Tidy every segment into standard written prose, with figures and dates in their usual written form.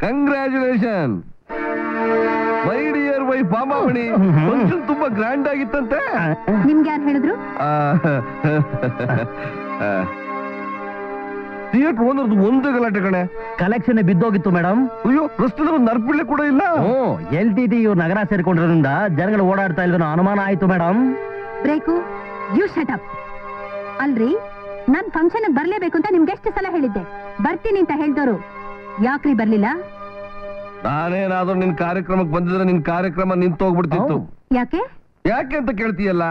Congratulation my dear wife Bhamamani. Function ತುಂಬಾ grand ಆಗಿತ್ತಂತೆ. ನಿಮ್ಗೆ ಯಾರು ಹೇಳಿದ್ರು? ಥಿಯೇಟರ್ ಓನರ್ದು ಒಂದು ಗಲಾಟೆ ಕಣೆ. ಕಲೆಕ್ಷನ್ ಬಿದ್ದೋಗಿತ್ತು ಮೇಡಮ್. ಅಯ್ಯೋ, ರಸ್ತೆದಲ್ಲಿ ಒಂದು ನರ್ಪಿಳ್ಳೆ ಕೂಡ ಇಲ್ಲ. LTT ಇವ್ರು ನಗರ ಸೇರಿಕೊಂಡಿರೋದ್ರಿಂದ ಜನಗಳು ಓಡಾಡ್ತಾ ಇದ್ರು ಅನುಮಾನ ಆಯ್ತು madam. Break, you shut up. Alright, ನಾನ್ ಫಂಕ್ಷನ್ ಬರ್ಲೇಬೇಕು ಅಂತ ನಿಮ್ಗೆ ಎಷ್ಟು ಸಲ ಹೇಳಿದ್ದೆ. ಬರ್ತೀನಿ ಅಂತ ಹೇಳ್ದವ್ರು ಯಾಕ್ರಿ ಬರ್ಲಿಲ್ಲ? ನಾನೇನಾದ್ರೂ ನಿನ್ ಕಾರ್ಯಕ್ರಮಕ್ಕೆ ಬಂದಿದ್ರೆ ನಿನ್ ಕಾರ್ಯಕ್ರಮ ನಿಂತೋಗ್ಬಿಡ್ತಿತ್ತು. ಯಾಕೆ ಯಾಕೆ ಅಂತ ಕೇಳ್ತೀಯಲ್ಲ.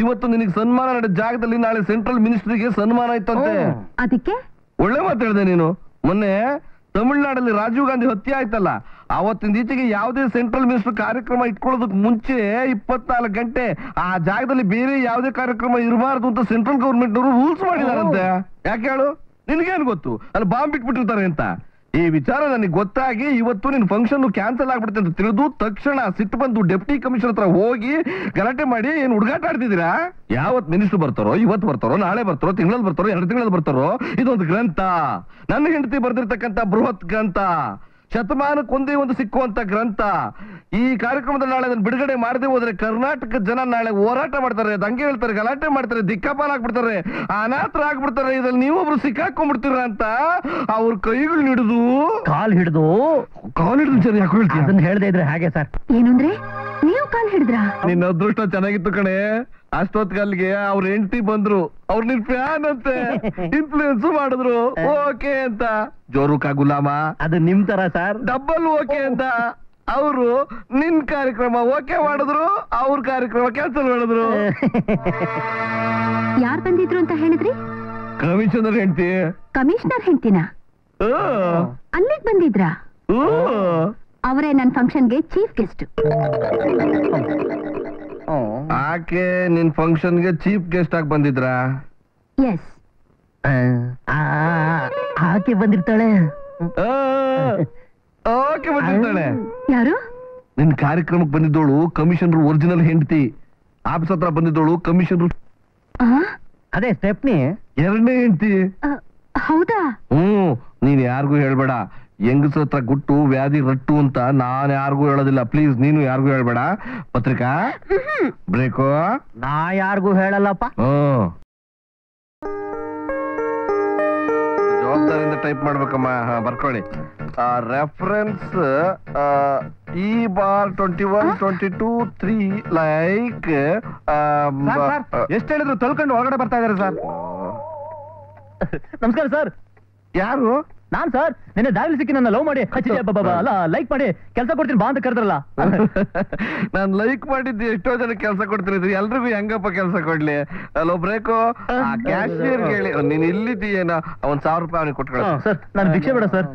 ಇವತ್ತು ನಿನಗೆ ಸನ್ಮಾನ ನಡೆದ ಜಾಗದಲ್ಲಿ ನಾಳೆ ಸೆಂಟ್ರಲ್ ಮಿನಿಸ್ಟ್ರಿಗೆ ಸನ್ಮಾನ ಇತ್ತಂತೆ. ಅದಕ್ಕೆ ಒಳ್ಳೆ ಮಾತು ಹೇಳಿದೆ ನೀನು. ಮೊನ್ನೆ ತಮಿಳ್ನಾಡಲ್ಲಿ ರಾಜೀವ್ ಗಾಂಧಿ ಹತ್ಯೆ ಆಯ್ತಲ್ಲ, ಅವತ್ತಿನ ಈಚೆಗೆ ಯಾವುದೇ ಸೆಂಟ್ರಲ್ ಮಿನಿಸ್ಟರ್ ಕಾರ್ಯಕ್ರಮ ಇಟ್ಕೊಳ್ಳೋದಕ್ಕೆ ಮುಂಚೆ 24 ಗಂಟೆ ಆ ಜಾಗದಲ್ಲಿ ಬೇರೆ ಯಾವುದೇ ಕಾರ್ಯಕ್ರಮ ಇರಬಾರ್ದು ಅಂತ ಸೆಂಟ್ರಲ್ ಗವರ್ಮೆಂಟ್ ನವರು ರೂಲ್ಸ್ ಮಾಡಿದಾರಂತೆ. ಯಾಕೆ ಹೇಳು? ನಿನ್ಗೇನು ಗೊತ್ತು ಅಲ್ಲಿ ಬಾಂಬ್ ಇಟ್ಬಿಟ್ಟಿರ್ತಾರೆ ಅಂತ? ಈ ವಿಚಾರ ನನಗೆ ಗೊತ್ತಾಗಿ ಇವತ್ತು ನಿನ್ ಫಂಕ್ಷನ್ ಕ್ಯಾನ್ಸಲ್ ಆಗ್ಬಿಡುತ್ತೆ ಅಂತ ತಿಳಿದು ತಕ್ಷಣ ಸಿಟ್ಟು ಬಂದು ಡೆಪ್ಟಿ ಕಮಿಷನರ್ ಹತ್ರ ಹೋಗಿ ಗಲಾಟೆ ಮಾಡಿ ಏನ್ ಹುಡುಗಾಟ ಆಡ್ತಿದ್ದೀರಾ? ಯಾವತ್ ಮಿನಿಸ್ಟರ್ ಬರ್ತಾರೋ, ಇವತ್ತು ಬರ್ತಾರೋ, ನಾಳೆ ಬರ್ತಾರೋ, ತಿಂಗಳಲ್ಲಿ ಬರ್ತಾರೋ, 2 ತಿಂಗಳಲ್ಲಿ ಬರ್ತಾರೋ, ಇದೊಂದು ಗ್ರಂಥ. ನನ್ನ ಹೆಂಡತಿ ಬರ್ದಿರ್ತಕ್ಕಂಥ ಬೃಹತ್ ಗ್ರಂಥ, ಶತಮಾನಕ್ಕೊಂದೇ ಒಂದು ಸಿಕ್ಕುವಂತ ಗ್ರಂಥ. ಈ ಕಾರ್ಯಕ್ರಮದಲ್ಲಿ ನಾಳೆ ಅದನ್ನು ಬಿಡುಗಡೆ ಮಾಡದೆ ಹೋದ್ರೆ ಕರ್ನಾಟಕ ಜನ ನಾಳೆ ಹೋರಾಟ ಮಾಡ್ತಾರೆ, ದಂಗೆ ಹೇಳ್ತಾರೆ, ಗಲಾಟೆ ಮಾಡ್ತಾರೆ, ದಿಕ್ಕಾಪಾಲ ಆಗ್ಬಿಡ್ತಾರೆ, ಅನಾಥರ ಆಗ್ಬಿಡ್ತಾರೆ. ಇದ್ರಲ್ಲಿ ನೀವೊಬ್ರು ಸಿಕ್ಕಾಕೊಂಡ್ಬಿಡ್ತೀರ ಅಂತ ಅವ್ರ ಕೈಗಳು ಹಿಡಿದು ಕಾಲ್ ಹಿಡಿದು ಸರಿ ಯಾಕೆ ಹೇಳ್ತೀಯ? ಅದನ್ನ ಹೇಳ್ದೆ ಇದ್ರೆ ಹಾಗೆ ಸರ್. ಏನಂದ್ರೆ ನೀವು ಕಾಲ್ ಹಿಡಿದ್ರ? ನಿನ್ನ ಅದೃಷ್ಟ ಚೆನ್ನಾಗಿತ್ತು ಕಣೆ. ಅಷ್ಟೊತ್ಗಲ್ಗೆ ಅವ್ರ ಹೆಂಡತಿ ಬಂದ್ರು, ಅವ್ರ ನಿನ್ ಫ್ಯಾನ್ ಅಂತೆ, ಇನ್ಫ್ಲೂಯೆನ್ಸ್ ಮಾಡಿದ್ರು. ಓಕೆ ಅಂತ ಜೋರು ಕಾ ಗುಲಾಮ, ಅದು ನಿಮ್ ತರ ಸರ್. ಡಬಲ್ ಓಕೆ ಅಂತ ಅವರು ನಿನ್ ಕಾರ್ಯಕ್ರಮ ಓಕೆ ಮಾಡಿದ್ರು, ಅವ್ರ ಕಾರ್ಯಕ್ರಮ ಕ್ಯಾನ್ಸಲ್ ಮಾಡಿದ್ರು. ಯಾರ್ ಬಂದಿದ್ರು ಅಂತ ಹೇಳಿದ್ರಿ? ಕಮಿಷನರ್ ಹೆಂಡತಿ. ಕಮಿಷನರ್ ಹೆಂಡ್ತಿನ? ಅಲ್ಲಿಗ್ ಬಂದಿದ್ರಾ? ಅವರೇ ನನ್ ಫಂಕ್ಷನ್ಗೆ ಚೀಫ್ ಗೆಸ್ಟ್. ಆಕೆ ನಿನ್ ಫಂಕ್ಷನ್ಗೆ ಚೀಫ್ ಗೆಸ್ಟ್ ಆಗಿ ಬಂದಿದ್ರಾ? ಎಸ್. ಆಕೆ ಬಂದಿರ್ತಾಳೆ. ಓಕೆ ಬಂದಿರ್ತಾಳೆ. ಯಾರು? ನಿನ್ ಕಾರ್ಯಕ್ರಮಕ್ಕೆ ಬಂದಿದ್ದೋಳು ಕಮಿಷನರ್ ಒರಿಜಿನಲ್ ಹೆಂಡತಿ. ಆಫೀಸ್ ಹತ್ರ ಬಂದಿದ್ದೋಳು ಕಮಿಷನರ್. ಅದೇ ಸ್ಟೆಪ್ನಿ ಎರಡನೇ ಹೆಂಡತಿ. ಹೌದಾ? ನೀನ್ ಯಾರಿಗೂ ಹೇಳ್ಬೇಡ. ಹೆಂಗಸ ಹತ್ರ ಗುಟ್ಟು ವ್ಯಾಧಿ ರಟ್ಟು ಅಂತ ನಾನ್ ಯಾರಿಗೂ ಹೇಳೋದಿಲ್ಲ. ಪ್ಲೀಸ್ ನೀನು ಯಾರಿಗೂ ಹೇಳ್ಬೇಡ. ಪತ್ರಿಕಾ ಬ್ರೇಕು. ನಾ ಯಾರಿಗೂ ಹೇಳಲ್ಲಪ್ಪ. ಜವಾಬ್ದಾರಿಯಿಂದ ಟೈಪ್ ಮಾಡ್ಬೇಕಮ್ಮ. ಬರ್ಕೊಳ್ಳಿ. Reference E/21-22-3 like. ಎಷ್ಟು ಹೇಳಿದ್ರು ತೊಳ್ಕೊಂಡು ಹೊರಗಡೆ ಬರ್ತಾ ಇದಾರೆ ಸರ್. ನಮಸ್ಕಾರ ಸರ್. ಯಾರು? ನಾನ್ ಸರ್. ನಿನ್ನೆ ದಾರಿ ಸಿಕ್ಕಿ ನನ್ನ ಲವ್ ಮಾಡಿ ಅಲ್ಲ ಲೈಕ್ ಮಾಡಿ ಕೆಲಸ ಕೊಡ್ತೀನಿ ಬಾ ಅಂತ ಕರೆದ್ರಲ್ಲ. ನಾನ್ ಲೈಕ್ ಮಾಡಿದ್ದು ಎಷ್ಟೋ ಜನ ಕೆಲಸ ಕೊಡ್ತೀನಿ. ಎಲ್ರಿಗೂ ಹೆಂಗಪ್ಪ ಕೆಲಸ ಕೊಡ್ಲಿ? ಅಲ್ಲೋ ಬ್ರೇಕು. ಕ್ಯಾಶಿಯರ್ ಹೇಳಿ ನೀನ್ ಇಲ್ಲಿದ್ದೀಯೇನೋ, 1,000 ರೂಪಾಯಿ ಅವನಿಗೆ ಕೊಟ್ಕೊಳ್ಳ. ಸರ್ ನಾನು ಭಿಕ್ಷೆ ಬೇಡ ಸರ್.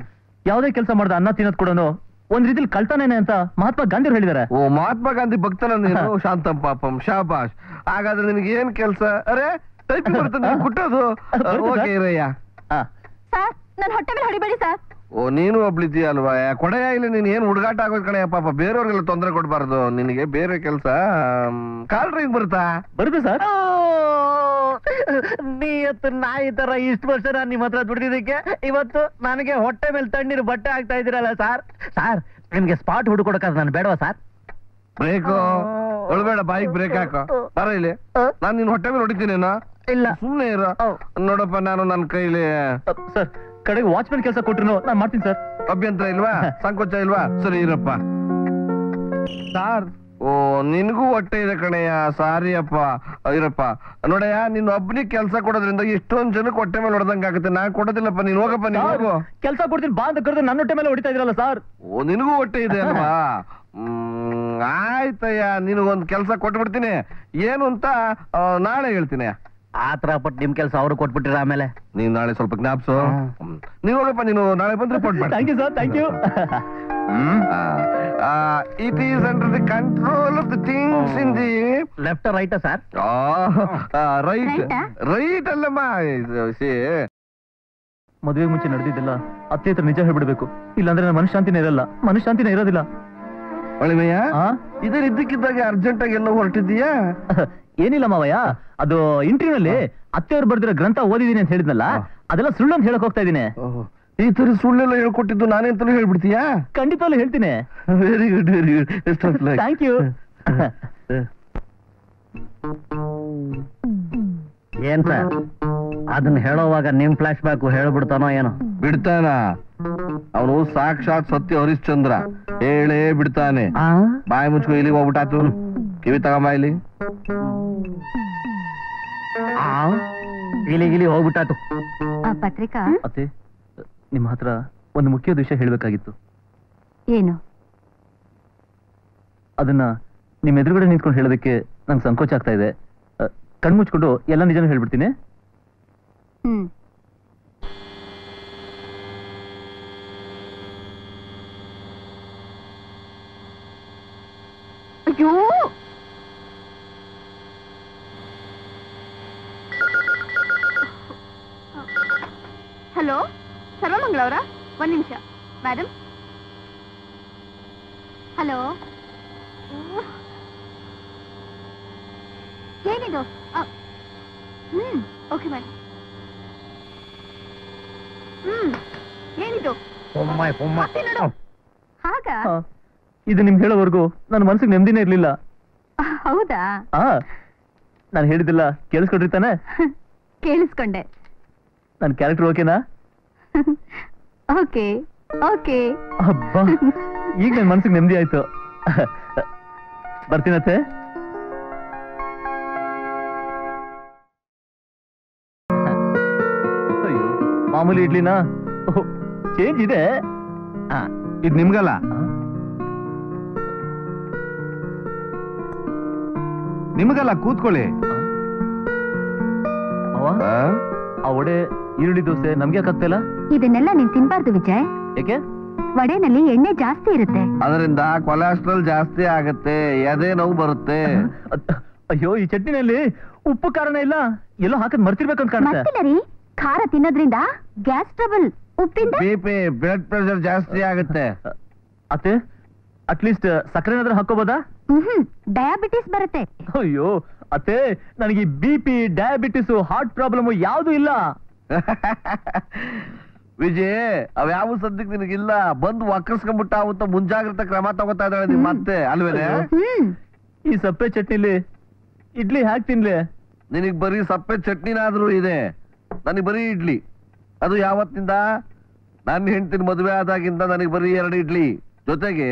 ಯಾವುದೇ ಕೆಲಸ ಮಾಡ್ದ ಅನ್ನ ತಿನ್ನೋದ್ ಕೊಡೋನು ಒಂದ್ ರೀತಿಲಿ ಕಳ್ತಾನೇನೆ ಅಂತ ಮಹಾತ್ಮ ಗಾಂಧಿ ಹೇಳಿದಾರೆ. ಓ, ಮಹಾತ್ಮ ಗಾಂಧಿ ಭಕ್ತನ ನೀನು? ಶಾಂತಂ ಪಾಪಂ, ಶಾಬಾಷ್. ಹಾಗಾದ್ರೆ ನಿನಗೆ ಏನ್ ಕೆಲಸ? ಅರೆ ಟೈಪಿಂಗ್ ಬರ್ತದೆ ಕುಟ್ಟೋದು. ಓಕೆ ಇರಯ್ಯ. ಸರ್ ನನ್ನ ಹೊಟ್ಟೆ ಮೇಲೆ ಹೊಡಿಬೇಡಿ ಸರ್. ಓ, ನೀನು ಒಬ್ಳಿದ್ದೀಯ ಅಲ್ವಾ? ಕೊಡೆಯ ಇಲ್ಲ. ನೀನ್ ಏನ್ ಹುಡುಗಾಟ ಆಗೋದ್ ಕಣೆ ಪಾಪ. ಬೇರೆಯವ್ರಿಗೆಲ್ಲ ತೊಂದರೆ ಕೊಡ್ಬಾರ್ದು. ನಿನಗೆ ಬೇರೆ ಕೆಲಸ. ಕಾಲ್ ಡ್ರೈವಿಂಗ್ ಬರುತ್ತಾ? ಬರುತ್ತೆ ಸರ್. ನೀವತ್ತು ನಾಯಿ ತರ ಇಷ್ಟು ವರ್ಷ ನಾನು ನಿಮ್ಮ ಹತ್ರ ದುಡ್ದಿದ್ದಕ್ಕೆ ಇವತ್ತು ನನಗೆ ಹೊಟ್ಟೆ ಮೇಲೆ ತಣ್ಣೀರು ಬಟ್ಟೆ ಆಗ್ತಾ ಇದ್ದೀರಲ್ಲ ಸರ್. ಸರ್ ನಿಮ್ಗೆ ಸ್ಪಾಟ್ ಹುಡುಕೊಡಕ ನಾನು ಬೇಡವಾ ಸರ್? ಬ್ರೇಕು ಒಳಬೇಡ, ಬಾಯಿಗೆ ಬ್ರೇಕ್ ಹಾಕೋ. ಬರ ಇಲ್ಲಿ. ನಾನ್ ನಿನ್ ಹೊಟ್ಟೆ ಮೇಲೆ ಹೊಡಿತೀನಿ. ಇಲ್ಲ ಸುಮ್ನೆ ಇರೋ. ನೋಡಪ್ಪ, ನಾನು ನನ್ನ ಕೈಲಿ ಸರ್ ಕಡೆಗೆ ವಾಚ್ಮನ್ ಕೆಲಸ ಕೊಟ್ರು ನಾನು ಮಾಡ್ತೀನಿ ಸರ್. ಅಭ್ಯಂತರ ಇಲ್ವಾ? ಸಂಕೋಚ ಇಲ್ವಾ? ಸರಿ ಇರಪ್ಪ. ಸರ್ ಓ, ನಿನ್ಗೂ ಹೊಟ್ಟೆ ಇದೆ ಕಣಯ್ಯ. ಸಾರಿ ಅಪ್ಪ. ಇರಪ್ಪ. ನೋಡಯ್ಯ, ನೀನ್ ಒಬ್ಬನಿಗೆ ಕೆಲಸ ಕೊಡೋದ್ರಿಂದ ಎಷ್ಟೊಂದ್ ಜನಕ್ಕೆ ಹೊಟ್ಟೆ ಮೇಲೆ ಹೊಡೆದಂಗ ಆಗುತ್ತೆ. ನಾನ್ ಕೊಡೋದಿಲ್ಲಪ್ಪ. ನೀನ್ ಹೋಗಪ್ಪ. ನೀನ್ ಹೋಗು. ಕೆಲಸ ಕೊಡ್ತೀನಿ ಬಾ ಅಂತ ಕರೆದು ನನ್ನ ಹೊಟ್ಟೆ ಮೇಲೆ ಹೊಡಿತಾ ಇದ್ರಲ್ಲ ಸರ್. ಓ, ನಿನಗೂ ಹೊಟ್ಟೆ ಇದೆ ಅಲ್ವಾ? ಆಯ್ತಯ್ಯ, ನಿನಗೊಂದ್ ಕೆಲಸ ಕೊಟ್ಬಿಡ್ತೀನಿ. ಏನು ಅಂತ ನಾಳೆ ಹೇಳ್ತೀನಿ. ಆತರ ಪಟ್ಟು ನಿಮ್ ಕೆಲಸ ಅವ್ರು ಕೊಟ್ಬಿಟ್ಟಿರ ಆಮೇಲೆ ನೀನ್ ನಾಳೆ ಸ್ವಲ್ಪ ಜ್ಞಾಪ್ಸು. ನೀನ್ ಹೋಗಪ್ಪ. ನೀನು ನಾಳೆ ಬಂದು ರಿಪೋರ್ಟ್ ಮಾಡಿ. Thank you sir. Thank you. It is under the control of the things in the left right sir? Right. Right ಅಲ್ಲಮ್ಮ. ಮದುವೆ ಮುಂಚೆ ನಡೆದಿದ್ದೆಲ್ಲ ಅತ್ತೆ ಹತ್ರ ನಿಜ ಹೇಳ್ಬಿಡ್ಬೇಕು. ಇಲ್ಲಾಂದ್ರೆ ನನ್ನ ಮನಃಶಾಂತಿನೇ ಇರಲ್ಲ. ಮನಃಶಾಂತಿನೇ ಇರೋದಿಲ್ಲ. ಒಳ್ಳೆಮಯ್ಯ, ಇದ್ರ ಇದ್ದಕ್ಕಿದ್ದಾಗ ಅರ್ಜೆಂಟ್ ಆಗಿ ಎಲ್ಲೋ ಹೊರಟಿದ್ದೀಯಾ? ಏನಿಲ್ಲ ಮಾವಯ್ಯ, ಅದು ಇಂಟರ್ವ್ಯೂನಲ್ಲಿ ಅತ್ತೆಯವ್ರು ಬರ್ದಿರೋ ಗ್ರಂಥ ಓದಿದೀನಿ ಅಂತ ಹೇಳಿದ್ನಲ್ಲ, ಅದೆಲ್ಲ ಸುಳ್ಳು ಅಂತ ಹೇಳಕ್ ಹೋಗ್ತಾ ಇದೀನಿ. ಈ ತರ ಸುಳ್ಳೆಲ್ಲ ಹೇಳ್ಕೊಟ್ಟಿದ್ದು ನಾನೇ ಅಂತಲೂ ಹೇಳ್ಬಿಡ್ತೀಯಾ? ಖಂಡಿತವಾಗ್ಲೂ ಹೇಳ್ತೀನಿ. Very good very good. Best of luck. Thank you. ಏನ್ ಸರ್ ಅದನ್ನ ಹೇಳೋವಾಗ ನಿಮ್ ಫ್ಲಾಶ್ ಬ್ಯಾಕ್ ಹೇಳ್ಬಿಡ್ತಾನೋ ಏನೋ? ಬಿಡ್ತಾನ ಅವನು ಸಾಕ್ಷಾತ್ ಸತ್ಯ ಹರಿಶ್ಚಂದ್ರ, ಹೇಳೇ ಬಿಡ್ತಾನೆ. ಬಾಯಿ ಮುಚ್ಕೊ, ಇಲ್ಲಿಗೆ ಹೋಗ್ಬಿಟ್ಟಾತು. ಕಿವಿ ತಗೊಂಬ ಇಲ್ಲಿ. ಇಲಿ ಹೋಗ್ಬಿಟ್ಟಾತು. ಪತ್ರಿಕಾ ಅತ್ತೆ, ನಿಮ್ಮ ಹತ್ರ ಒಂದು ಮುಖ್ಯವಾದ ವಿಷಯ ಹೇಳ್ಬೇಕಾಗಿತ್ತು. ಏನು? ಅದನ್ನ ನಿಮ್ ಎದುರುಗಡೆ ನಿಂತ್ಕೊಂಡು ಹೇಳೋದಕ್ಕೆ ನಂಗೆ ಸಂಕೋಚ ಆಗ್ತಾ ಇದೆ. ಕಣ್ಮುಚ್ಕೊಂಡು ಎಲ್ಲ ನಿಜನೂ ಹೇಳ್ಬಿಡ್ತೀನಿ. ಅಯ್ಯೋ, ಹಲೋ ಸರ್ವಮಂಗಳ ಅವರ, ಒಂದ್ ನಿಮಿಷ ಮೇಡಮ್. ಹಲೋ, ಏನಿದು? Okay madam. ಏನಿದು? ಹಾಗ ಇದು ನಿಮ್ಗೆ ಹೇಳೋವರೆಗೂ ನನ್ನ ಮನಸ್ಸಿಗೆ ನೆಮ್ಮದಿನೇ ಇರ್ಲಿಲ್ಲ. ಹೌದಾ? ನಾನು ಹೇಳಿದಿಲ್ಲ ಕೇಳಿಸ್ಕೊಡ್ರಿ ತಾನೆ? ಕೇಳಿಸ್ಕೊಂಡೆ. ನನ್ನ ಕ್ಯಾರೆಕ್ಟರ್ ಓಕೆನಾ? Okay okay. ಅಬ್ಬಾ, ಈಗ ನನ್ನ ಮನಸ್ಸಿಗೆ ನೆಮ್ಮದಿ ಆಯ್ತು. ಬರ್ತೀನತ್ತೆ. ಅಯ್ಯೋ, ಮಾಮೂಲಿ ಇಡ್ಲಿನಾ? ಚೇಂಜ್ ಇದೆ. ಇದು ನಿಮ್ಗಲ್ಲ, ನಿಮ್ಗಲ್ಲ, ಕೂತ್ಕೊಳ್ಳಿ. ಆ ವಡೆ ಈರುಳ್ಳಿ ದೋಸೆ ನಮ್ಗೆ ಯಾಕಾಗ್ತಿಲ್ಲ? ಇದನ್ನೆಲ್ಲ ನೀನ್ ತಿನ್ಬಾರ್ದು ವಿಜಯ್. ಯಾಕೆ? ವಡೆನಲ್ಲಿ ಎಣ್ಣೆ ಜಾಸ್ತಿ ಇರುತ್ತೆ. ಅದರಿಂದ ಕೊಲೆಸ್ಟ್ರಾಲ್ ಜಾಸ್ತಿ ಆಗತ್ತೆ, ಎದೆ ನೋವು ಬರುತ್ತೆ. ಅಯ್ಯೋ, ಈ ಚಟ್ನಿನಲ್ಲಿ ಉಪ್ಪು ಕಾರಣ ಇಲ್ಲ, ಎಲ್ಲೋ ಹಾಕದ್ ಮರ್ತಿರ್ಬೇಕಂತ ಕಾಣುತ್ತೆ. ಮರ್ತಿಲ್ಲ ರೀ, ಖಾರ ತಿನ್ನೋದ್ರಿಂದ ಗ್ಯಾಸ್ ಟ್ರಬಲ್, ಉಪ್ಪಿಂದ ಬಿಪಿ, ಬ್ಲಡ್ ಪ್ರೆಷರ್ ಜಾಸ್ತಿ ಆಗುತ್ತೆ. ಅತ್ತೆ, ಅಟ್ಲೀಸ್ಟ್ ಸಕ್ಕರೆ ಏನಾದ್ರೂ ಹಾಕೋಬೋದಾ? ಡಯಾಬಿಟಿಸ್ ಬರುತ್ತೆ. ಅಯ್ಯೋ ಅತ್ತೆ, ನನಗೆ BP, ಡಯಾಬಿಟಿಸ್, ಹಾರ್ಟ್ ಪ್ರಾಬ್ಲಮ್ ಯಾವ್ದು ಇಲ್ಲ. ವಿಜಯ್, ಅವ್ಯಾವ ಸದ್ಯಕ್ಕೆ ನಿನಗಿಲ್ಲ. ಬಂದು ವಕ್ರಸ್ಕೊಂಡ್ಬಿಟ್ಟ ಅಂತ ಮುಂಜಾಗ್ರತಾ ಕ್ರಮ ತಗೋತಾ ಇದ್ದಾಳೆ ನಿಮ್ ಮತ್ತೆ, ಅಲ್ವೇನೆ? ಈ ಸಪ್ಪೆ ಚಟ್ನಿಲಿ ಇಡ್ಲಿ ಹಾಕಿ ತಿನ್ಲಿ. ನಿನಗ್ ಬರೀ ಸಪ್ಪೆ ಚಟ್ನಿನಾದ್ರೂ ಇದೆ, ನನಗ್ ಬರೀ ಇಡ್ಲಿ. ಅದು ಯಾವತ್ತಿಂದ? ನನ್ನ ಹೆಂಡತಿನ ಮದುವೆ ಆದಾಗಿಂದ ನನಗೆ ಬರೀ 2 ಇಡ್ಲಿ, ಜೊತೆಗೆ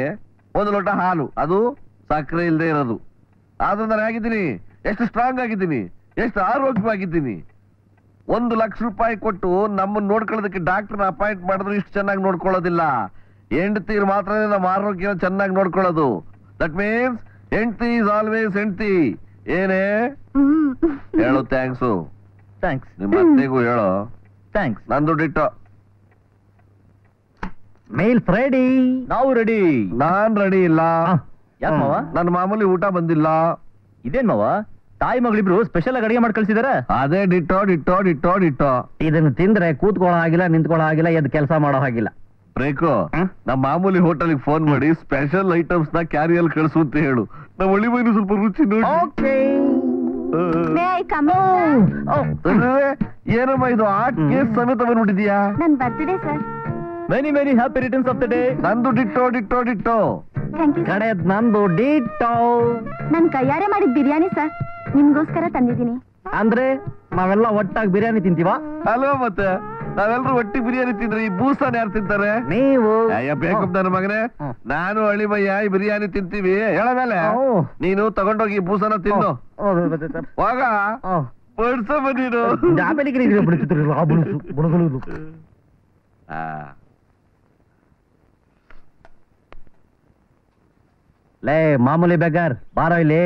1 ಲೋಟ ಹಾಲು, ಅದು ಸಕ್ಕರೆ ಇಲ್ಲದೆ ಇರೋದು. ಆದ್ರೂ ನಾನು ಆಗಿದ್ದೀನಿ, ಎಷ್ಟು ಸ್ಟ್ರಾಂಗ್ ಆಗಿದ್ದೀನಿ, ಎಷ್ಟು ಆರೋಗ್ಯವಾಗಿದ್ದೀನಿ. 1 ಲಕ್ಷ ರೂಪಾಯಿ ಕೊಟ್ಟು ನಮ್ಮನ್ನ ನೋಡ್ಕೊಳ್ಳೋದಕ್ಕೆ ಡಾಕ್ಟರ್ನ ಅಪಾಯಿಂಟ್ ಮಾಡಿದ್ರು ಇಷ್ಟು ಚೆನ್ನಾಗಿ ನೋಡ್ಕೊಳ್ಳೋದಿಲ್ಲ. ಹೆಂಡತಿ ಮಾತ್ರ ನಮ್ಮ ಆರೋಗ್ಯ ಚೆನ್ನಾಗಿ ನೋಡ್ಕೊಳ್ಳೋದು. ದಟ್ ಮೀನ್ಸ್ ಹೆಂಡತಿ ಇಸ್ ಆಲ್ವೇಸ್ ಹೆಂಡತಿ. ಏನೇ ಹೇಳು? ಥ್ಯಾಂಕ್ಸು. ಥ್ಯಾಂಕ್ಸ್. ನಿಮ್ಮ ಅತ್ತೆಗೂ ಹೇಳೋ ಥ್ಯಾಂಕ್ಸ್. ನಂದು ಡಿಟ್ಟೋ. ಮೇಲ್ ರೆಡಿ? ನಾವು ರೆಡಿ. ನಾನ್ ರೆಡಿ ಇಲ್ಲ. ಯಾಕೆ ಮಾವ? ನನ್ನ ಮಾಮೂಲಿ ಊಟ ಬಂದಿಲ್ಲ. ಇದೇನ್ ಮಾವ, ತಾಯಿ ಮಗಳಿಬ್ರು ಸ್ಪೆಷಲ್ ಆಗಿ ಅಡಿಗೆ ಮಾಡಿ ಕಳ್ಸಿದಾರೆ? ಅದೇ ಡಿಟ್ಟೋ ಡಿಟ್ಟೋ ಡಿಟ್ಟೋ ಡಿಟ್ಟೋ. ಇದನ್ನ ತಿಂದ್ರೆ ಕೂತ್ಕೊಳ್ಳೋ ಆಗಿಲ್ಲ, ನಿಂತ್ಕೊಳ್ಳೋ ಆಗಿಲ್ಲ, ಎದ್ದು ಕೆಲಸ ಮಾಡೋ ಹಾಗಿಲ್ಲ. ಬ್ರೇಕು, ನಮ್ಮ ಮಾಮೂಲಿ ಹೋಟೆಲ್ಗೆ ಫೋನ್ ಮಾಡಿ ಸ್ಪೆಷಲ್ ಐಟಮ್ಸ್ ನ ಕ್ಯಾರಿಯಲ್ಲಿ ಕಳಿಸು ಅಂತ ಹೇಳು. ನಮ್ಮ ಒಳ್ಳೆ ಮೈನು ಸ್ವಲ್ಪ ರುಚಿ ನೋಡಿ. ಏನಮ್ಮ ಇದು ಆರ್ಟ್ ಕೇಸ್ ಸಮೇತ ಬಂದ್ಬಿಟ್ಟಿದ್ಯಾ? ನನ್ birthday sir. Many many happy returns of the day. ನಂದು ಡಿಟ್ಟೋ ಡಿಟ್ಟೋ ಡಿಟ್ಟೋ. ಕಡೆ ನಂದು ಡಿಟ್ಟೋ. ನನ್ ಕೈಯಾರೆ ಮಾಡಿದ ಬಿರಿಯಾನಿ ಸರ್, ನಿಮ್ಗೋಸ್ಕರ ತಂದಿದ್ದೀನಿ. ಅಂದ್ರೆ ನಾವೆಲ್ಲ ಒಟ್ಟಾಗಿ ಬಿರಿಯಾನಿ ತಿಂತೀವ? ಅಲ್ವಾ ಮತ್ತೆ, ನಾವೆಲ್ಲರೂ ಒಟ್ಟಿಗೆ ಬಿರಿಯಾನಿ ತಿಂದ್ರೆ ಈ ಬೂಸಾನ ಯಾರು ತಿಂತಾರೆ? ನೀವು. ಬೇಕು ನನ್ನ ಮಗನೇ, ನಾನು ಅಳಿಮಯ್ಯ ಈ ಬಿರಿಯಾನಿ ತಿಂತೀವಿ. ಹೇಳ ಮೇಲೆ ನೀನು ತಗೊಂಡೋಗಿ ಈ ಬೂಸನ ತಿನ್ನು. ಹೋಗ ಬಡ್ಸ ನೀನು. ಲೇ ಮಾಮೂಲಿ ಬೆಗರ್, ಬಾರೋ ಇಲ್ಲಿ.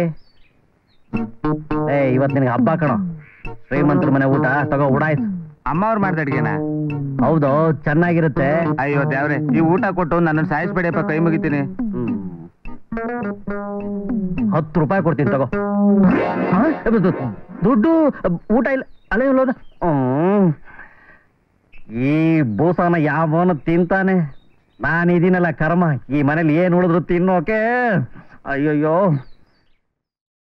ಇವತ್ ನಿನಗೆ ಹಬ್ಬ ಕಣೋ. ಶ್ರೀಮಂತರ ಮನೆ ಊಟ ತಗೋ, ಉಡಾಯ್ತು. ಅಮ್ಮ ಅವ್ರು ಮಾಡ್ದ ಅಡ್ಗೆನಾ? ಹೌದು, ಚೆನ್ನಾಗಿರುತ್ತೆ. ಅಯ್ಯೋ ದೇವ್ರೆ, ಈ ಊಟ ಕೊಟ್ಟು ನನ್ನ ಸಾಯಿಸ್ಬೇಡಿಯಪ್ಪ, ಕೈ ಮುಗಿತೀನಿ. 10 ರೂಪಾಯಿ ಕೊಡ್ತೀನಿ ತಗೋ. ದುಡ್ಡು ಊಟ ಇಲ್ಲ ಅಲ್ಲೇ ಇಲ್ಲೋದ. ಈ ಬೋಸಾನ ಯಾವನು ತಿಂತಾನೆ? ನಾನಿದೀನಲ್ಲ ಕರ್ಮ, ಈ ಮನೇಲಿ ಏನ್ ಉಳಿದ್ರು ತಿನ್ನೋಕೆ. ಅಯ್ಯಯ್ಯೋ.